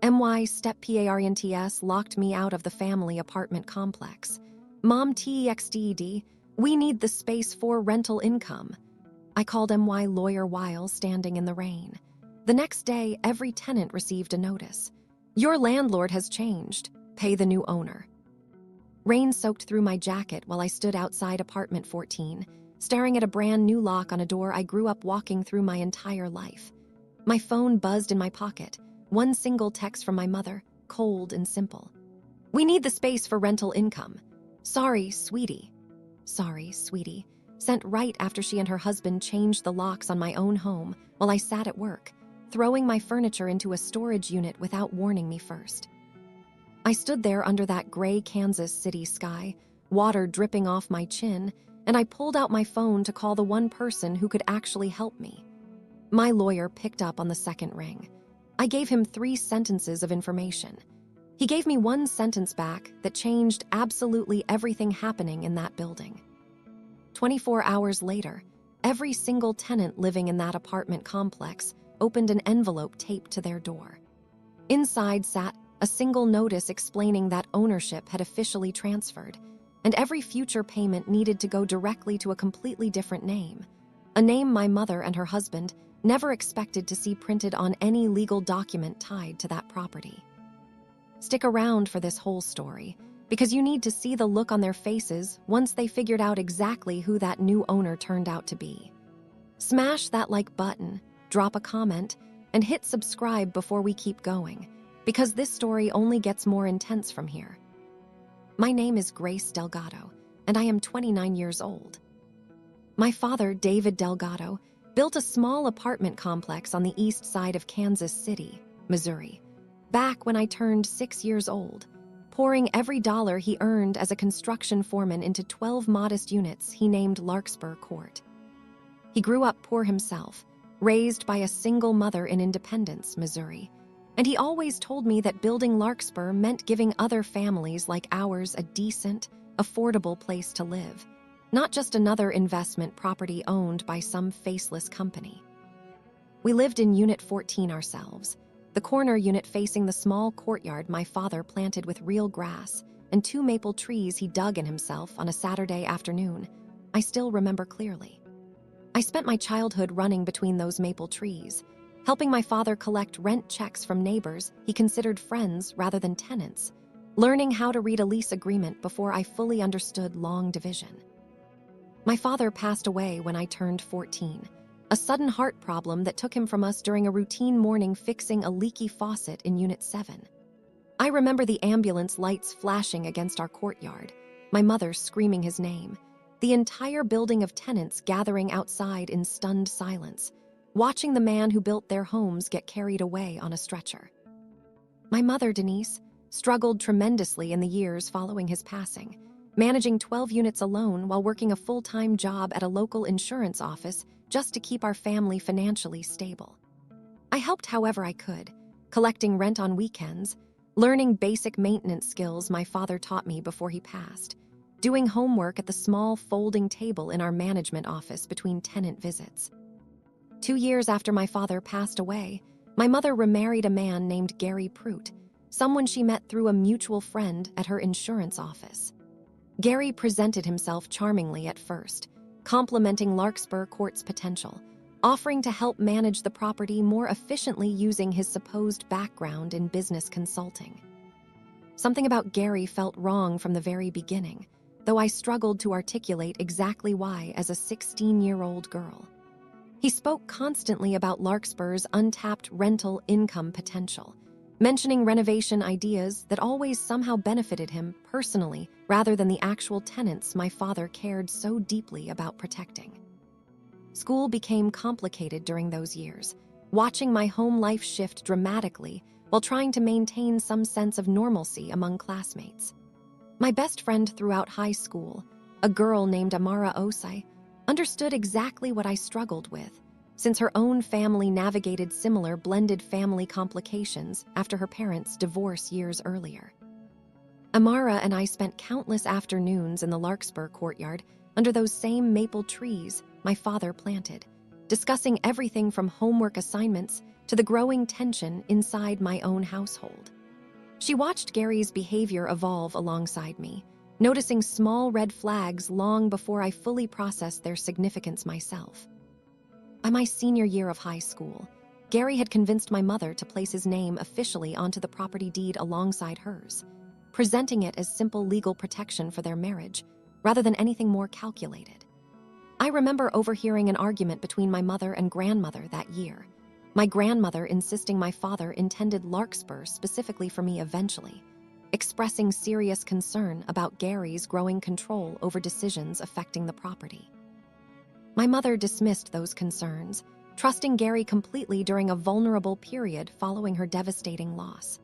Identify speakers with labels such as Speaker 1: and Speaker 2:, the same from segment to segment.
Speaker 1: My step parents locked me out of the family apartment complex. Mom texted, we need the space for rental income. I called my lawyer while standing in the rain. The next day, every tenant received a notice. Your landlord has changed. Pay the new owner. Rain soaked through my jacket while I stood outside apartment 14, staring at a brand new lock on a door I grew up walking through my entire life. My phone buzzed in my pocket. One single text from my mother, cold and simple. We need the space for rental income. Sorry, sweetie. Sorry, sweetie. Sent right after she and her husband changed the locks on my own home while I sat at work, throwing my furniture into a storage unit without warning me first. I stood there under that gray Kansas City sky, water dripping off my chin, and I pulled out my phone to call the one person who could actually help me. My lawyer picked up on the second ring. I gave him 3 sentences of information. He gave me 1 sentence back that changed absolutely everything happening in that building. 24 hours later, every single tenant living in that apartment complex opened an envelope taped to their door. Inside sat a single notice explaining that ownership had officially transferred, and every future payment needed to go directly to a completely different name, a name my mother and her husband never expected to see printed on any legal document tied to that property. Stick around for this whole story, because you need to see the look on their faces once they figured out exactly who that new owner turned out to be. Smash that like button, drop a comment, and hit subscribe before we keep going, because this story only gets more intense from here. My name is Grace Delgado, and I am 29 years old. My father, David Delgado, built a small apartment complex on the east side of Kansas City, Missouri, back when I turned 6 years old, pouring every dollar he earned as a construction foreman into 12 modest units he named Larkspur Court. He grew up poor himself, raised by a single mother in Independence, Missouri, and he always told me that building Larkspur meant giving other families like ours a decent, affordable place to live, not just another investment property owned by some faceless company. We lived in Unit 14 ourselves, the corner unit facing the small courtyard my father planted with real grass and 2 maple trees he dug in himself on a Saturday afternoon. I still remember clearly. I spent my childhood running between those maple trees, helping my father collect rent checks from neighbors he considered friends rather than tenants, learning how to read a lease agreement before I fully understood long division. My father passed away when I turned 14, a sudden heart problem that took him from us during a routine morning fixing a leaky faucet in Unit 7. I remember the ambulance lights flashing against our courtyard, my mother screaming his name, the entire building of tenants gathering outside in stunned silence, watching the man who built their homes get carried away on a stretcher. My mother, Denise, struggled tremendously in the years following his passing, managing 12 units alone while working a full-time job at a local insurance office just to keep our family financially stable. I helped however I could, collecting rent on weekends, learning basic maintenance skills my father taught me before he passed, doing homework at the small folding table in our management office between tenant visits. 2 years after my father passed away, my mother remarried a man named Gary Pruitt, someone she met through a mutual friend at her insurance office. Gary presented himself charmingly at first, complimenting Larkspur Court's potential, offering to help manage the property more efficiently using his supposed background in business consulting. Something about Gary felt wrong from the very beginning, though I struggled to articulate exactly why as a 16-year-old girl. He spoke constantly about Larkspur's untapped rental income potential, mentioning renovation ideas that always somehow benefited him personally rather than the actual tenants my father cared so deeply about protecting. School became complicated during those years, watching my home life shift dramatically while trying to maintain some sense of normalcy among classmates. My best friend throughout high school, a girl named Amara Osai, understood exactly what I struggled with, since her own family navigated similar blended family complications after her parents' divorce years earlier. Amara and I spent countless afternoons in the Larkspur courtyard under those same maple trees my father planted, discussing everything from homework assignments to the growing tension inside my own household. She watched Gary's behavior evolve alongside me, noticing small red flags long before I fully processed their significance myself. By my senior year of high school, Gary had convinced my mother to place his name officially onto the property deed alongside hers, presenting it as simple legal protection for their marriage rather than anything more calculated. I remember overhearing an argument between my mother and grandmother that year, my grandmother insisting my father intended Larkspur specifically for me eventually, expressing serious concern about Gary's growing control over decisions affecting the property. My mother dismissed those concerns, trusting Gary completely during a vulnerable period following her devastating loss.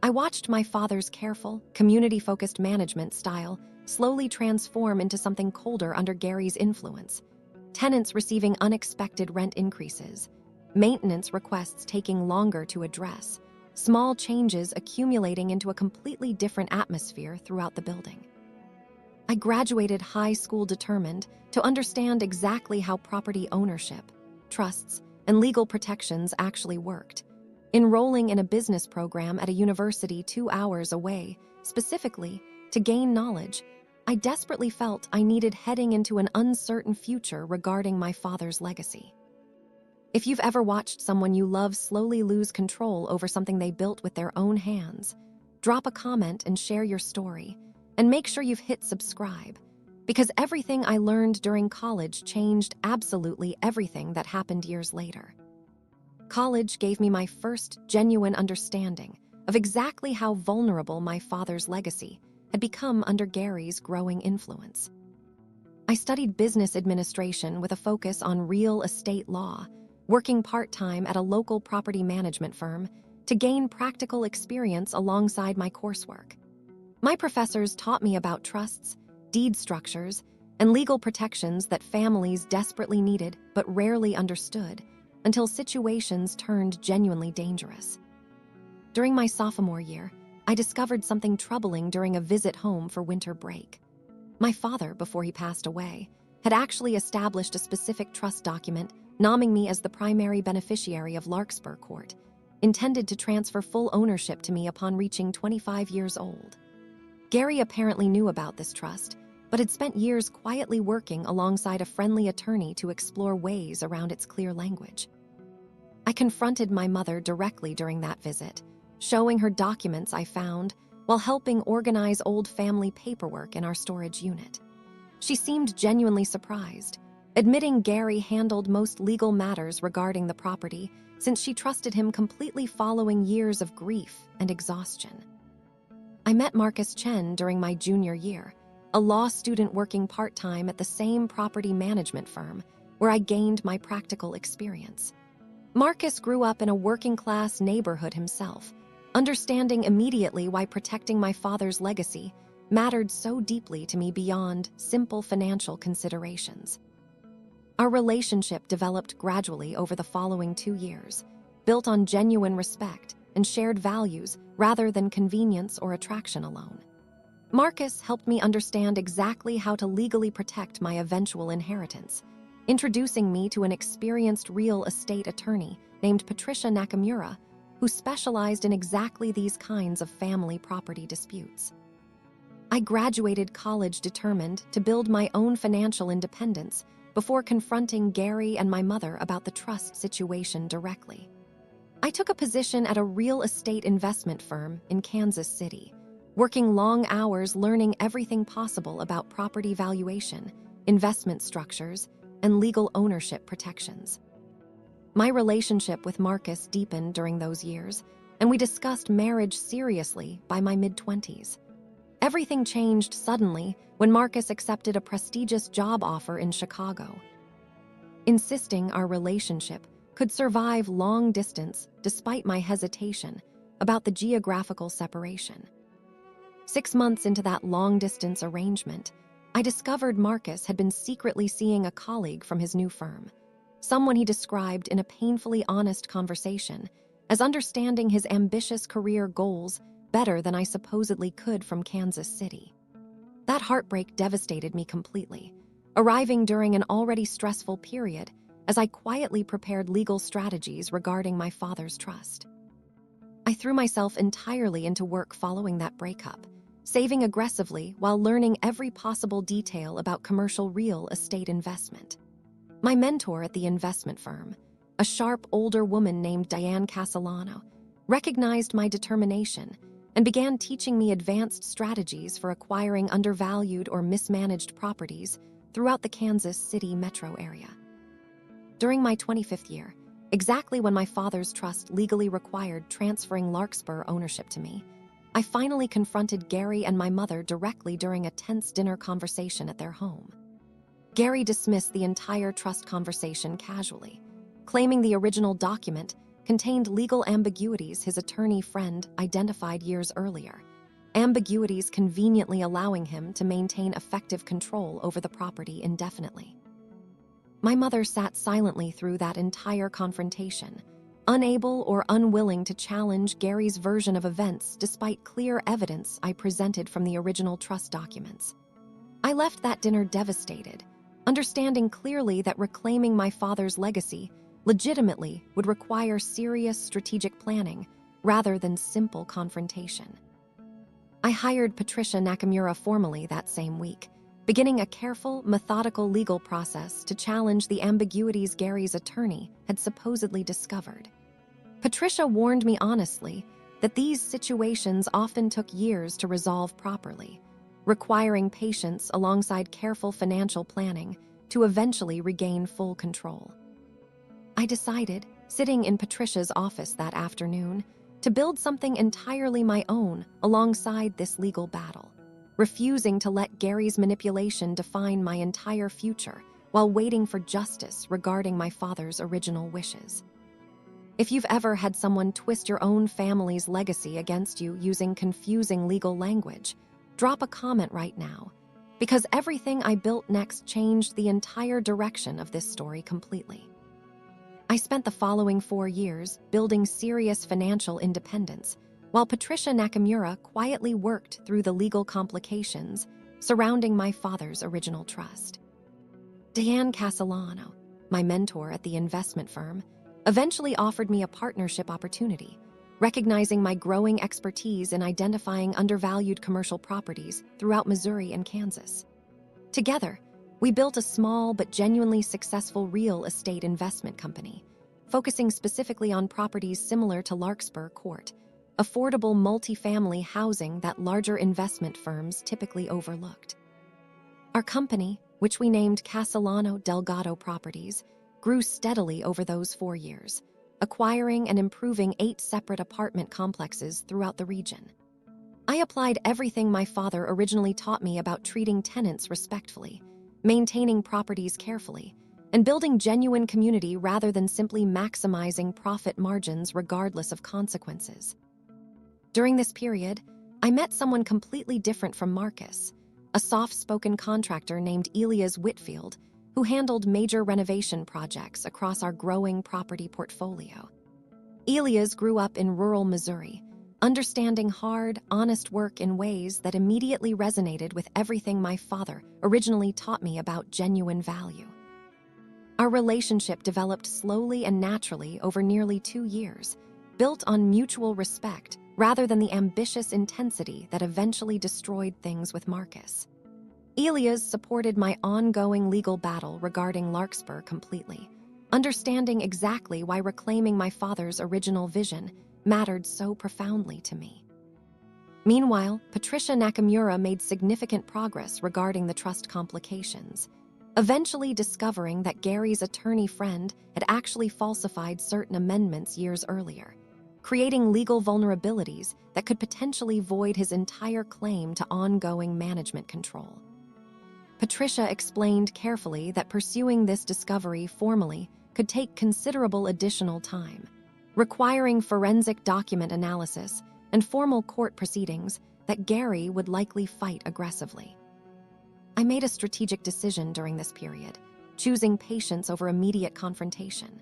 Speaker 1: I watched my father's careful, community-focused management style slowly transform into something colder under Gary's influence, tenants receiving unexpected rent increases, maintenance requests taking longer to address, small changes accumulating into a completely different atmosphere throughout the building. I graduated high school determined to understand exactly how property ownership, trusts, and legal protections actually worked, enrolling in a business program at a university 2 hours away, specifically to gain knowledge. I desperately felt I needed heading into an uncertain future regarding my father's legacy. If you've ever watched someone you love slowly lose control over something they built with their own hands, drop a comment and share your story, and make sure you've hit subscribe, because everything I learned during college changed absolutely everything that happened years later. College gave me my first genuine understanding of exactly how vulnerable my father's legacy had become under Gary's growing influence. I studied business administration with a focus on real estate law, working part-time at a local property management firm to gain practical experience alongside my coursework. My professors taught me about trusts, deed structures, and legal protections that families desperately needed but rarely understood until situations turned genuinely dangerous. During my sophomore year, I discovered something troubling during a visit home for winter break. My father, before he passed away, had actually established a specific trust document nomming me as the primary beneficiary of Larkspur Court, intended to transfer full ownership to me upon reaching 25 years old. Gary apparently knew about this trust, but had spent years quietly working alongside a friendly attorney to explore ways around its clear language. I confronted my mother directly during that visit, showing her documents I found while helping organize old family paperwork in our storage unit. She seemed genuinely surprised, admitting Gary handled most legal matters regarding the property since she trusted him completely following years of grief and exhaustion. I met Marcus Chen during my junior year, a law student working part-time at the same property management firm where I gained my practical experience. Marcus grew up in a working-class neighborhood himself, understanding immediately why protecting my father's legacy mattered so deeply to me beyond simple financial considerations. Our relationship developed gradually over the following 2 years, built on genuine respect and shared values rather than convenience or attraction alone. Marcus helped me understand exactly how to legally protect my eventual inheritance, introducing me to an experienced real estate attorney named Patricia Nakamura, who specialized in exactly these kinds of family property disputes. I graduated college determined to build my own financial independence before confronting Gary and my mother about the trust situation directly. I took a position at a real estate investment firm in Kansas City, working long hours learning everything possible about property valuation, investment structures, and legal ownership protections. My relationship with Marcus deepened during those years, and we discussed marriage seriously by my mid-20s. Everything changed suddenly when Marcus accepted a prestigious job offer in Chicago. Insisting our relationship could survive long distance despite my hesitation about the geographical separation. 6 months into that long-distance arrangement, I discovered Marcus had been secretly seeing a colleague from his new firm, someone he described in a painfully honest conversation as understanding his ambitious career goals better than I supposedly could from Kansas City. That heartbreak devastated me completely, arriving during an already stressful period as I quietly prepared legal strategies regarding my father's trust. I threw myself entirely into work following that breakup, saving aggressively while learning every possible detail about commercial real estate investment. My mentor at the investment firm, a sharp older woman named Diane Castellano, recognized my determination and began teaching me advanced strategies for acquiring undervalued or mismanaged properties throughout the Kansas City metro area. During my 25th year, exactly when my father's trust legally required transferring Larkspur ownership to me, I finally confronted Gary and my mother directly during a tense dinner conversation at their home. Gary dismissed the entire trust conversation casually, claiming the original document contained legal ambiguities his attorney friend identified years earlier, ambiguities conveniently allowing him to maintain effective control over the property indefinitely. My mother sat silently through that entire confrontation, unable or unwilling to challenge Gary's version of events despite clear evidence I presented from the original trust documents. I left that dinner devastated, understanding clearly that reclaiming my father's legacy legitimately would require serious strategic planning rather than simple confrontation. I hired Patricia Nakamura formally that same week, beginning a careful, methodical legal process to challenge the ambiguities Gary's attorney had supposedly discovered. Patricia warned me honestly that these situations often took years to resolve properly, requiring patience alongside careful financial planning to eventually regain full control. I decided, sitting in Patricia's office that afternoon, to build something entirely my own alongside this legal battle, refusing to let Gary's manipulation define my entire future while waiting for justice regarding my father's original wishes. If you've ever had someone twist your own family's legacy against you using confusing legal language, drop a comment right now, because everything I built next changed the entire direction of this story completely. I spent the following 4 years building serious financial independence, while Patricia Nakamura quietly worked through the legal complications surrounding my father's original trust. Diane Castellano, my mentor at the investment firm, eventually offered me a partnership opportunity, recognizing my growing expertise in identifying undervalued commercial properties throughout Missouri and Kansas. Together, we built a small but genuinely successful real estate investment company, focusing specifically on properties similar to Larkspur Court, affordable multifamily housing that larger investment firms typically overlooked. Our company, which we named Castellano Delgado Properties, grew steadily over those 4 years, acquiring and improving 8 separate apartment complexes throughout the region. I applied everything my father originally taught me about treating tenants respectfully, maintaining properties carefully, and building genuine community rather than simply maximizing profit margins regardless of consequences. During this period, I met someone completely different from Marcus, a soft-spoken contractor named Elias Whitfield, who handled major renovation projects across our growing property portfolio. Elias grew up in rural Missouri, understanding hard, honest work in ways that immediately resonated with everything my father originally taught me about genuine value. Our relationship developed slowly and naturally over nearly 2 years, built on mutual respect rather than the ambitious intensity that eventually destroyed things with Marcus. Elias supported my ongoing legal battle regarding Larkspur completely, understanding exactly why reclaiming my father's original vision mattered so profoundly to me. Meanwhile, Patricia Nakamura made significant progress regarding the trust complications, eventually discovering that Gary's attorney friend had actually falsified certain amendments years earlier, creating legal vulnerabilities that could potentially void his entire claim to ongoing management control. Patricia explained carefully that pursuing this discovery formally could take considerable additional time, requiring forensic document analysis and formal court proceedings that Gary would likely fight aggressively. I made a strategic decision during this period, choosing patience over immediate confrontation.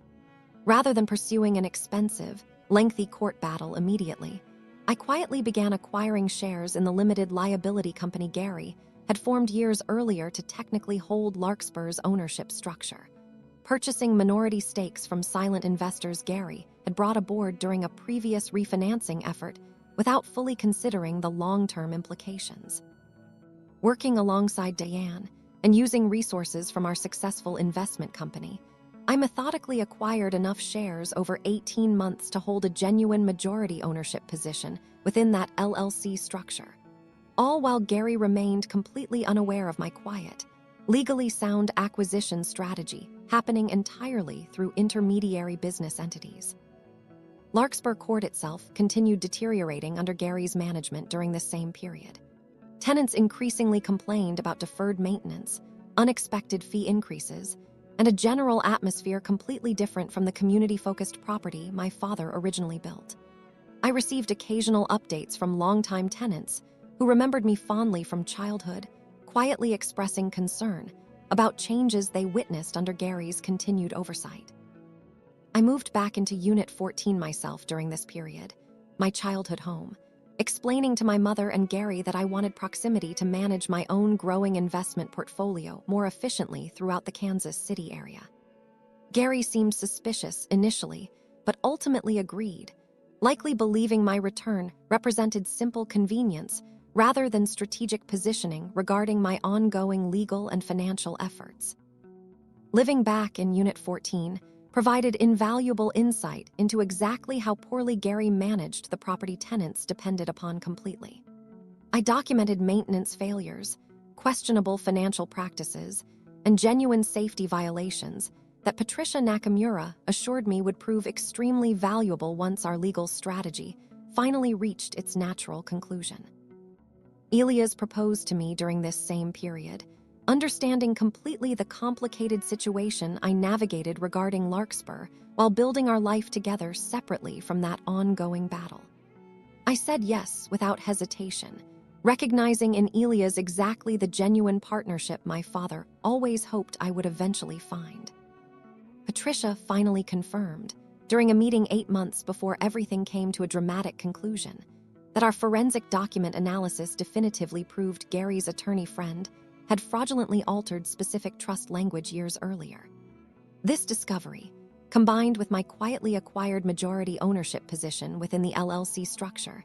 Speaker 1: Rather than pursuing an expensive, lengthy court battle immediately, I quietly began acquiring shares in the limited liability company Gary had formed years earlier to technically hold Larkspur's ownership structure, purchasing minority stakes from silent investors Gary had brought aboard during a previous refinancing effort without fully considering the long-term implications. Working alongside Diane and using resources from our successful investment company, I methodically acquired enough shares over 18 months to hold a genuine majority ownership position within that LLC structure, all while Gary remained completely unaware of my quiet, legally sound acquisition strategy happening entirely through intermediary business entities. Larkspur Court itself continued deteriorating under Gary's management during this same period. Tenants increasingly complained about deferred maintenance, unexpected fee increases, and a general atmosphere completely different from the community-focused property my father originally built. I received occasional updates from longtime tenants who remembered me fondly from childhood, quietly expressing concern about changes they witnessed under Gary's continued oversight. I moved back into Unit 14 myself during this period, my childhood home, explaining to my mother and Gary that I wanted proximity to manage my own growing investment portfolio more efficiently throughout the Kansas City area. Gary seemed suspicious initially, but ultimately agreed, likely believing my return represented simple convenience rather than strategic positioning regarding my ongoing legal and financial efforts. Living back in Unit 14 provided invaluable insight into exactly how poorly Gary managed the property tenants depended upon completely. I documented maintenance failures, questionable financial practices, and genuine safety violations that Patricia Nakamura assured me would prove extremely valuable once our legal strategy finally reached its natural conclusion. Elias proposed to me during this same period, understanding completely the complicated situation I navigated regarding Larkspur while building our life together separately from that ongoing battle. I said yes without hesitation, recognizing in Elias exactly the genuine partnership my father always hoped I would eventually find. Patricia finally confirmed, during a meeting 8 months before everything came to a dramatic conclusion, that our forensic document analysis definitively proved Gary's attorney friend had fraudulently altered specific trust language years earlier. This discovery, combined with my quietly acquired majority ownership position within the LLC structure,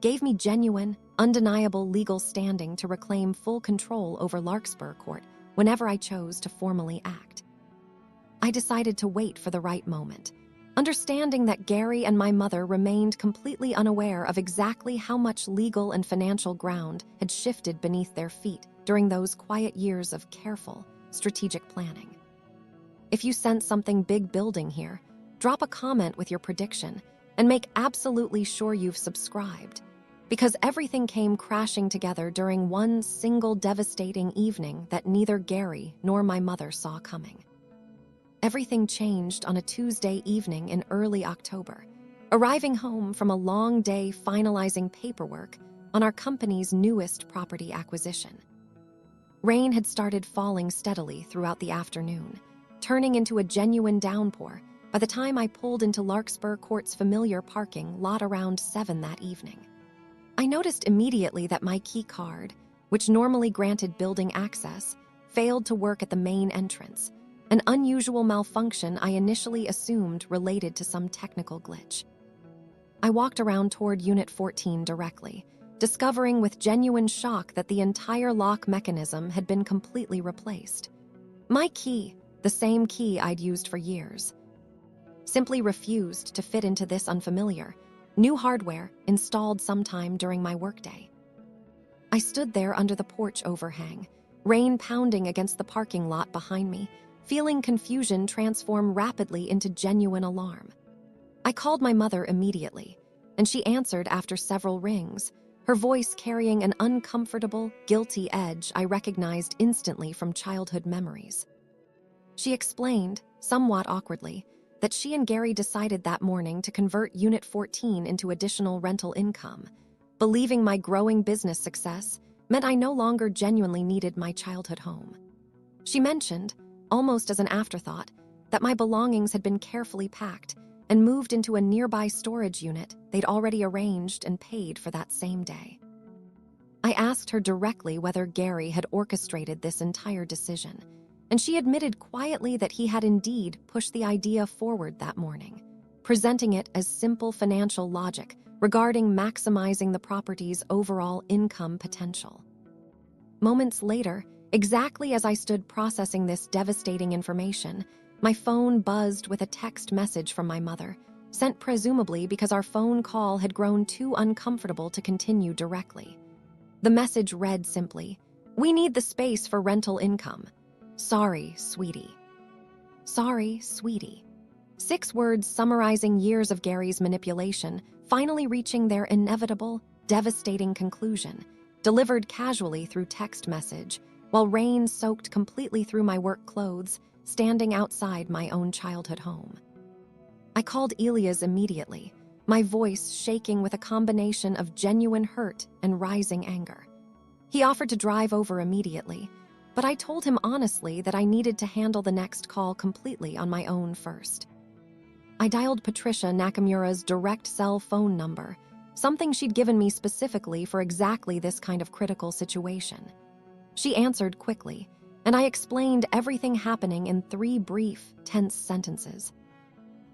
Speaker 1: gave me genuine, undeniable legal standing to reclaim full control over Larkspur Court whenever I chose to formally act. I decided to wait for the right moment, understanding that Gary and my mother remained completely unaware of exactly how much legal and financial ground had shifted beneath their feet during those quiet years of careful, strategic planning. If you sense something big building here, drop a comment with your prediction and make absolutely sure you've subscribed, because everything came crashing together during one single devastating evening that neither Gary nor my mother saw coming. Everything changed on a Tuesday evening in early October, arriving home from a long day finalizing paperwork on our company's newest property acquisition. Rain had started falling steadily throughout the afternoon, turning into a genuine downpour by the time I pulled into Larkspur Court's familiar parking lot around 7 that evening. I noticed immediately that my key card, which normally granted building access, failed to work at the main entrance, an unusual malfunction I initially assumed related to some technical glitch. I walked around toward Unit 14 directly, discovering with genuine shock that the entire lock mechanism had been completely replaced. My key, the same key I'd used for years, simply refused to fit into this unfamiliar, new hardware installed sometime during my workday. I stood there under the porch overhang, rain pounding against the parking lot behind me, feeling confusion transform rapidly into genuine alarm. I called my mother immediately, and she answered after several rings, her voice carrying an uncomfortable, guilty edge I recognized instantly from childhood memories. She explained, somewhat awkwardly, that she and Gary decided that morning to convert Unit 14 into additional rental income, believing my growing business success meant I no longer genuinely needed my childhood home. She mentioned, almost as an afterthought, that my belongings had been carefully packed and moved into a nearby storage unit they'd already arranged and paid for that same day. I asked her directly whether Gary had orchestrated this entire decision, and she admitted quietly that he had indeed pushed the idea forward that morning, presenting it as simple financial logic regarding maximizing the property's overall income potential. Moments later, exactly as I stood processing this devastating information, my phone buzzed with a text message from my mother, sent presumably because our phone call had grown too uncomfortable to continue directly. The message read simply, "We need the space for rental income. Sorry, sweetie." Sorry, sweetie. 6 words summarizing years of Gary's manipulation, finally reaching their inevitable, devastating conclusion, delivered casually through text message, while rain soaked completely through my work clothes, standing outside my own childhood home. I called Elias immediately, my voice shaking with a combination of genuine hurt and rising anger. He offered to drive over immediately, but I told him honestly that I needed to handle the next call completely on my own first. I dialed Patricia Nakamura's direct cell phone number, something she'd given me specifically for exactly this kind of critical situation. She answered quickly, and I explained everything happening in 3 brief, tense sentences.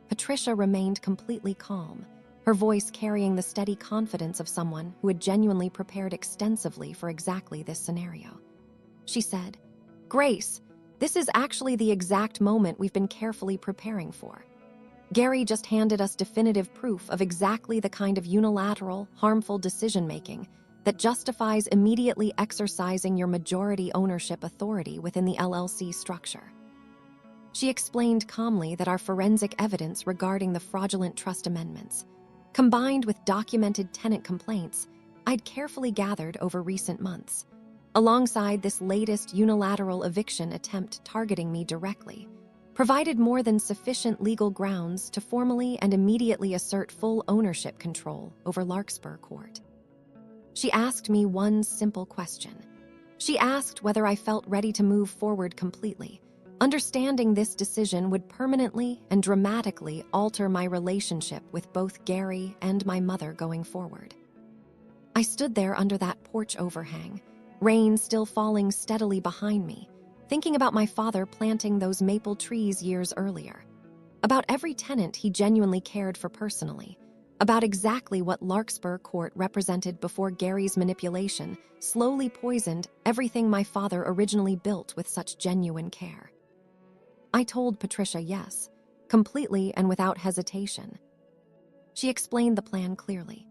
Speaker 1: Patricia remained completely calm, her voice carrying the steady confidence of someone who had genuinely prepared extensively for exactly this scenario. She said, "Grace, this is actually the exact moment we've been carefully preparing for. Gary just handed us definitive proof of exactly the kind of unilateral, harmful decision-making that justifies immediately exercising your majority ownership authority within the LLC structure." She explained calmly that our forensic evidence regarding the fraudulent trust amendments, combined with documented tenant complaints I'd carefully gathered over recent months, alongside this latest unilateral eviction attempt targeting me directly, provided more than sufficient legal grounds to formally and immediately assert full ownership control over Larkspur Court. She asked me one simple question. She asked whether I felt ready to move forward completely, understanding this decision would permanently and dramatically alter my relationship with both Gary and my mother going forward. I stood there under that porch overhang, rain still falling steadily behind me, thinking about my father planting those maple trees years earlier, about every tenant he genuinely cared for personally, about exactly what Larkspur Court represented before Gary's manipulation slowly poisoned everything my father originally built with such genuine care. I told Patricia yes, completely and without hesitation. She explained the plan clearly.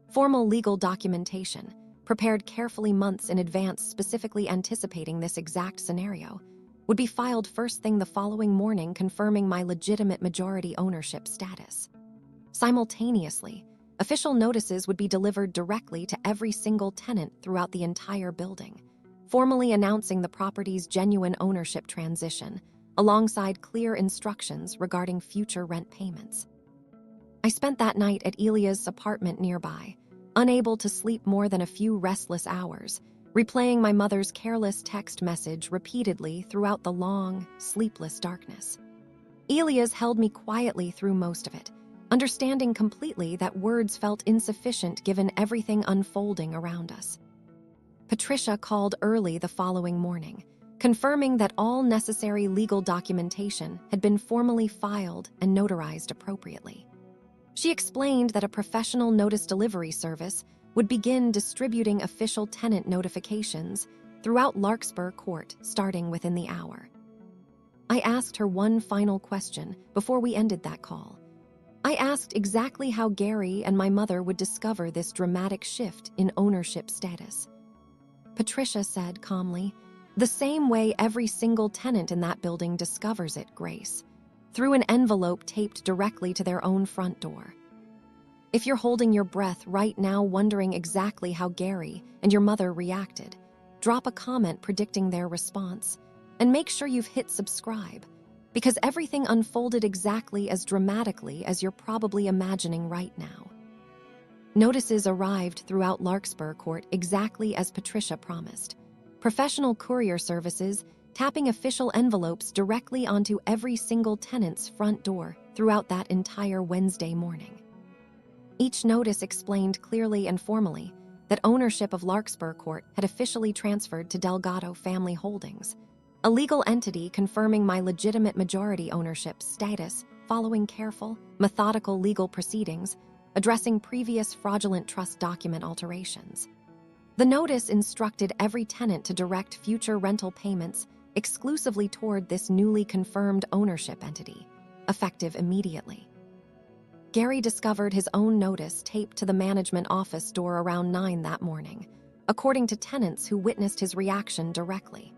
Speaker 1: Formal legal documentation, prepared carefully months in advance specifically anticipating this exact scenario, would be filed first thing the following morning confirming my legitimate majority ownership status. Simultaneously, official notices would be delivered directly to every single tenant throughout the entire building, formally announcing the property's genuine ownership transition, alongside clear instructions regarding future rent payments. I spent that night at Elia's apartment nearby, unable to sleep more than a few restless hours, replaying my mother's careless text message repeatedly throughout the long, sleepless darkness. Elias held me quietly through most of it, understanding completely that words felt insufficient given everything unfolding around us. Patricia called early the following morning, confirming that all necessary legal documentation had been formally filed and notarized appropriately. She explained that a professional notice delivery service would begin distributing official tenant notifications throughout Larkspur Court starting within the hour. I asked her one final question before we ended that call. I asked exactly how Gary and my mother would discover this dramatic shift in ownership status. Patricia said calmly, "The same way every single tenant in that building discovers it, Grace, through an envelope taped directly to their own front door. If you're holding your breath right now wondering exactly how Gary and your mother reacted, drop a comment predicting their response, and make sure you've hit subscribe, because everything unfolded exactly as dramatically as you're probably imagining right now." Notices arrived throughout Larkspur Court exactly as Patricia promised. Professional courier services tapping official envelopes directly onto every single tenant's front door throughout that entire Wednesday morning. Each notice explained clearly and formally that ownership of Larkspur Court had officially transferred to Delgado Family Holdings, a legal entity confirming my legitimate majority ownership status following careful, methodical legal proceedings addressing previous fraudulent trust document alterations. The notice instructed every tenant to direct future rental payments exclusively toward this newly confirmed ownership entity, effective immediately. Gary discovered his own notice taped to the management office door around 9 that morning, according to tenants who witnessed his reaction directly.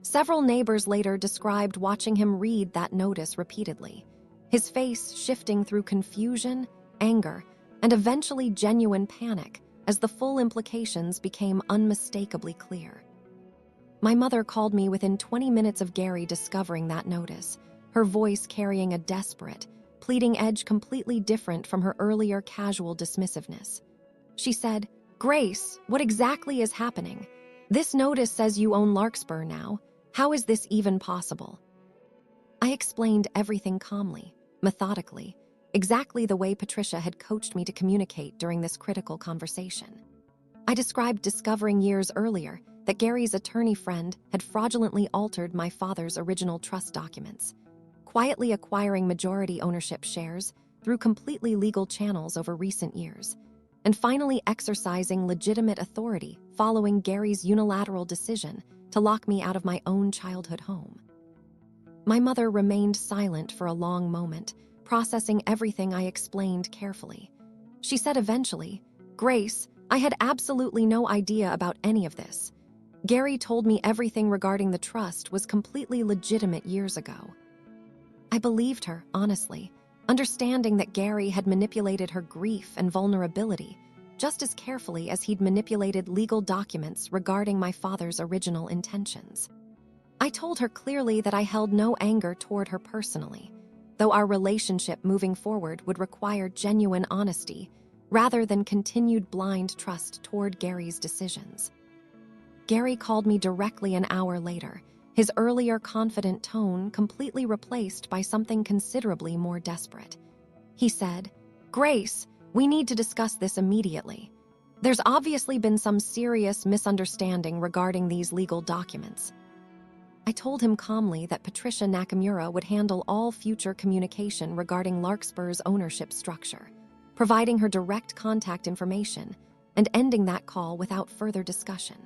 Speaker 1: Several neighbors later described watching him read that notice repeatedly, his face shifting through confusion, anger, and eventually genuine panic as the full implications became unmistakably clear. My mother called me within 20 minutes of Gary discovering that notice, her voice carrying a desperate, pleading edge completely different from her earlier casual dismissiveness. She said, "Grace, what exactly is happening? This notice says you own Larkspur now. How is this even possible?" I explained everything calmly, methodically, exactly the way Patricia had coached me to communicate during this critical conversation. I described discovering years earlier that Gary's attorney friend had fraudulently altered my father's original trust documents, quietly acquiring majority ownership shares through completely legal channels over recent years, and finally exercising legitimate authority following Gary's unilateral decision to lock me out of my own childhood home. My mother remained silent for a long moment, processing everything I explained carefully. She said eventually, "Grace, I had absolutely no idea about any of this. Gary told me everything regarding the trust was completely legitimate years ago." I believed her, honestly, understanding that Gary had manipulated her grief and vulnerability just as carefully as he'd manipulated legal documents regarding my father's original intentions. I told her clearly that I held no anger toward her personally, though our relationship moving forward would require genuine honesty rather than continued blind trust toward Gary's decisions. Gary called me directly an hour later, his earlier confident tone completely replaced by something considerably more desperate. He said, "Grace, we need to discuss this immediately. There's obviously been some serious misunderstanding regarding these legal documents." I told him calmly that Patricia Nakamura would handle all future communication regarding Larkspur's ownership structure, providing her direct contact information and ending that call without further discussion.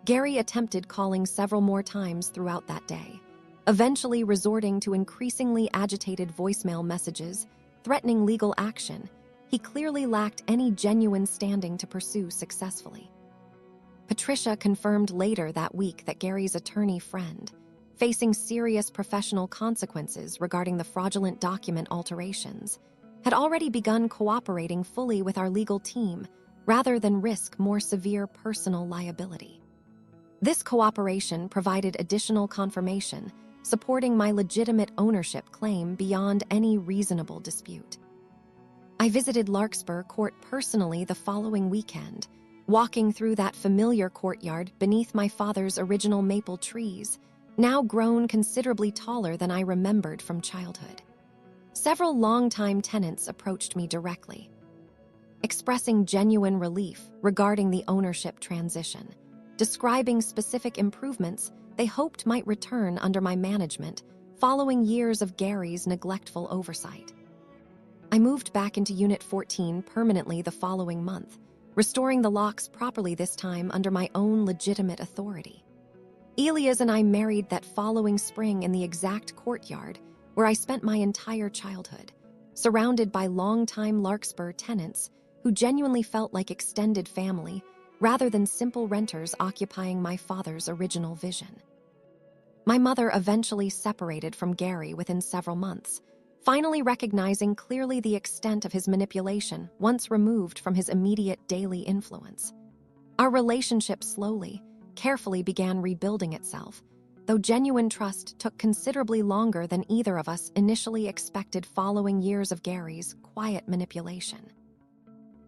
Speaker 1: Gary attempted calling several more times throughout that day, eventually resorting to increasingly agitated voicemail messages, threatening legal action. He clearly lacked any genuine standing to pursue successfully. Patricia confirmed later that week that Gary's attorney friend, facing serious professional consequences regarding the fraudulent document alterations, had already begun cooperating fully with our legal team rather than risk more severe personal liability. This cooperation provided additional confirmation, supporting my legitimate ownership claim beyond any reasonable dispute. I visited Larkspur Court personally the following weekend, walking through that familiar courtyard beneath my father's original maple trees, now grown considerably taller than I remembered from childhood. Several longtime tenants approached me directly, expressing genuine relief regarding the ownership transition, describing specific improvements they hoped might return under my management following years of Gary's neglectful oversight. I moved back into Unit 14 permanently the following month, restoring the locks properly this time under my own legitimate authority. Elias and I married that following spring in the exact courtyard where I spent my entire childhood, surrounded by longtime Larkspur tenants who genuinely felt like extended family rather than simple renters occupying my father's original vision. My mother eventually separated from Gary within several months, finally recognizing clearly the extent of his manipulation once removed from his immediate daily influence. Our relationship slowly, carefully began rebuilding itself, though genuine trust took considerably longer than either of us initially expected following years of Gary's quiet manipulation.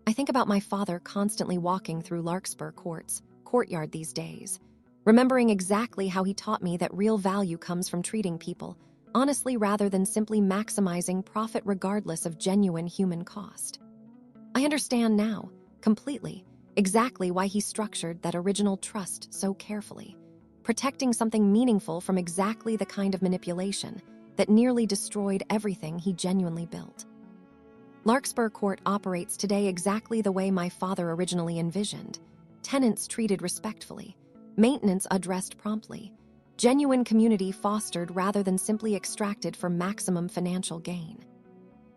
Speaker 1: I think about my father constantly walking through Larkspur Court's courtyard these days, remembering exactly how he taught me that real value comes from treating people honestly rather than simply maximizing profit regardless of genuine human cost. I understand now, completely, exactly why he structured that original trust so carefully, protecting something meaningful from exactly the kind of manipulation that nearly destroyed everything he genuinely built. Larkspur Court operates today exactly the way my father originally envisioned. Tenants treated respectfully, maintenance addressed promptly, genuine community fostered rather than simply extracted for maximum financial gain.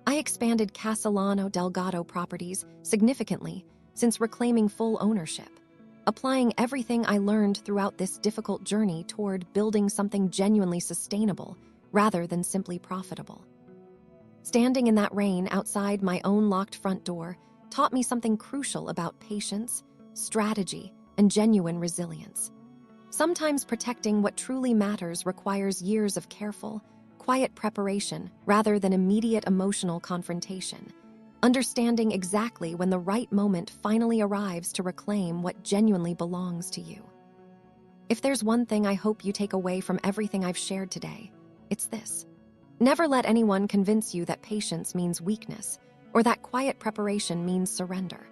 Speaker 1: I expanded Castellano Delgado properties significantly since reclaiming full ownership, applying everything I learned throughout this difficult journey toward building something genuinely sustainable rather than simply profitable. Standing in that rain outside my own locked front door taught me something crucial about patience, strategy, and genuine resilience. Sometimes protecting what truly matters requires years of careful, quiet preparation rather than immediate emotional confrontation, understanding exactly when the right moment finally arrives to reclaim what genuinely belongs to you. If there's one thing I hope you take away from everything I've shared today, it's this. Never let anyone convince you that patience means weakness or that quiet preparation means surrender.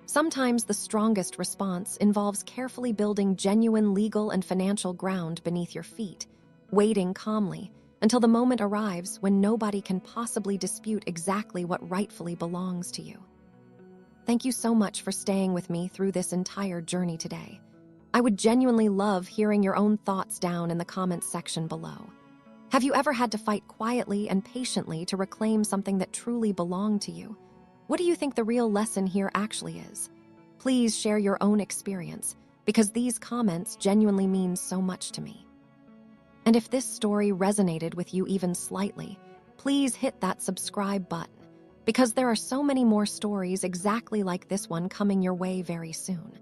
Speaker 1: Sometimes the strongest response involves carefully building genuine legal and financial ground beneath your feet, waiting calmly until the moment arrives when nobody can possibly dispute exactly what rightfully belongs to you. Thank you so much for staying with me through this entire journey today. I would genuinely love hearing your own thoughts down in the comments section below. Have you ever had to fight quietly and patiently to reclaim something that truly belonged to you? What do you think the real lesson here actually is? Please share your own experience, because these comments genuinely mean so much to me. And if this story resonated with you even slightly, please hit that subscribe button, because there are so many more stories exactly like this one coming your way very soon.